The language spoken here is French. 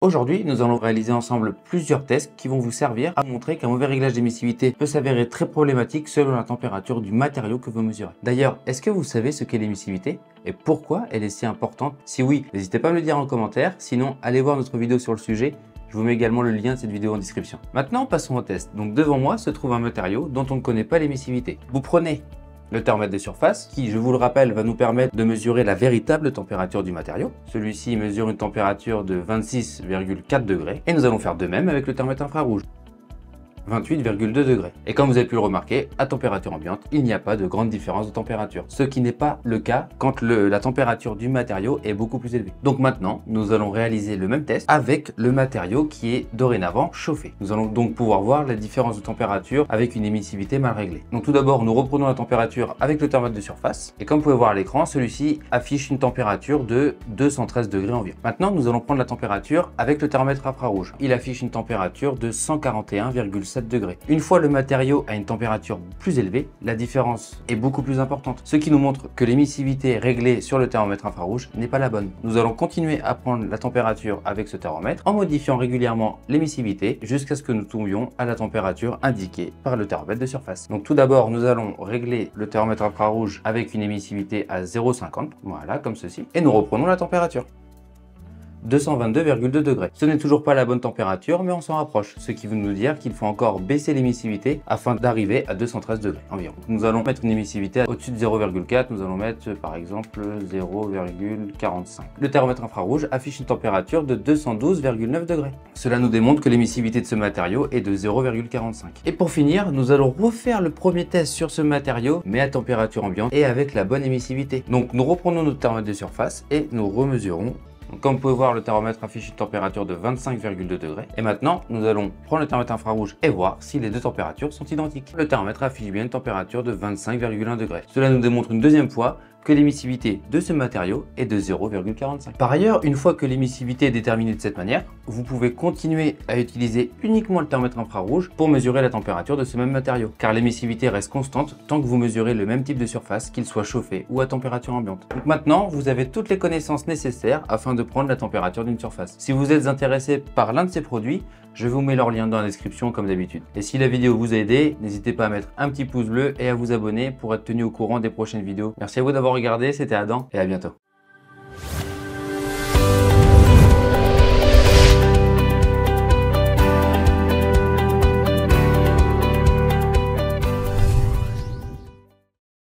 Aujourd'hui, nous allons réaliser ensemble plusieurs tests qui vont vous servir à montrer qu'un mauvais réglage d'émissivité peut s'avérer très problématique selon la température du matériau que vous mesurez. D'ailleurs, est-ce que vous savez ce qu'est l'émissivité et pourquoi elle est si importante? Si oui, n'hésitez pas à me le dire en commentaire, sinon allez voir notre vidéo sur le sujet. Je vous mets également le lien de cette vidéo en description. Maintenant, passons au test. Donc devant moi se trouve un matériau dont on ne connaît pas l'émissivité. Vous prenez le thermomètre de surface qui, je vous le rappelle, va nous permettre de mesurer la véritable température du matériau. Celui-ci mesure une température de 26,4 degrés et nous allons faire de même avec le thermomètre infrarouge. 28,2 degrés. Et comme vous avez pu le remarquer, à température ambiante, il n'y a pas de grande différence de température. Ce qui n'est pas le cas quand la température du matériau est beaucoup plus élevée. Donc maintenant, nous allons réaliser le même test avec le matériau qui est dorénavant chauffé. Nous allons donc pouvoir voir la différence de température avec une émissivité mal réglée. Donc tout d'abord, nous reprenons la température avec le thermomètre de surface. Et comme vous pouvez voir à l'écran, celui-ci affiche une température de 213 degrés environ. Maintenant, nous allons prendre la température avec le thermomètre infrarouge. Il affiche une température de 141,7 degrés. Une fois le matériau à une température plus élevée, la différence est beaucoup plus importante, ce qui nous montre que l'émissivité réglée sur le thermomètre infrarouge n'est pas la bonne. Nous allons continuer à prendre la température avec ce thermomètre en modifiant régulièrement l'émissivité jusqu'à ce que nous tombions à la température indiquée par le thermomètre de surface. Donc tout d'abord, nous allons régler le thermomètre infrarouge avec une émissivité à 0,50, voilà, comme ceci, et nous reprenons la température. 222,2 degrés. Ce n'est toujours pas la bonne température, mais on s'en rapproche, ce qui veut nous dire qu'il faut encore baisser l'émissivité afin d'arriver à 213 degrés environ. Nous allons mettre une émissivité au-dessus de 0,4, nous allons mettre par exemple 0,45. Le thermomètre infrarouge affiche une température de 212,9 degrés. Cela nous démontre que l'émissivité de ce matériau est de 0,45. Et pour finir, nous allons refaire le premier test sur ce matériau, mais à température ambiante et avec la bonne émissivité. Donc nous reprenons notre thermomètre de surface et nous remesurons. Donc, comme vous pouvez voir, le thermomètre affiche une température de 25,2 degrés. Et maintenant, nous allons prendre le thermomètre infrarouge et voir si les deux températures sont identiques. Le thermomètre affiche bien une température de 25,1 degrés. Cela nous démontre une deuxième fois que l'émissivité de ce matériau est de 0,45. Par ailleurs, une fois que l'émissivité est déterminée de cette manière, vous pouvez continuer à utiliser uniquement le thermomètre infrarouge pour mesurer la température de ce même matériau, car l'émissivité reste constante tant que vous mesurez le même type de surface, qu'il soit chauffé ou à température ambiante. Donc maintenant, vous avez toutes les connaissances nécessaires afin de prendre la température d'une surface. Si vous êtes intéressé par l'un de ces produits, je vous mets leur lien dans la description comme d'habitude. Et si la vidéo vous a aidé, n'hésitez pas à mettre un petit pouce bleu et à vous abonner pour être tenu au courant des prochaines vidéos. Merci à vous d'avoir regardé, c'était Adam et à bientôt.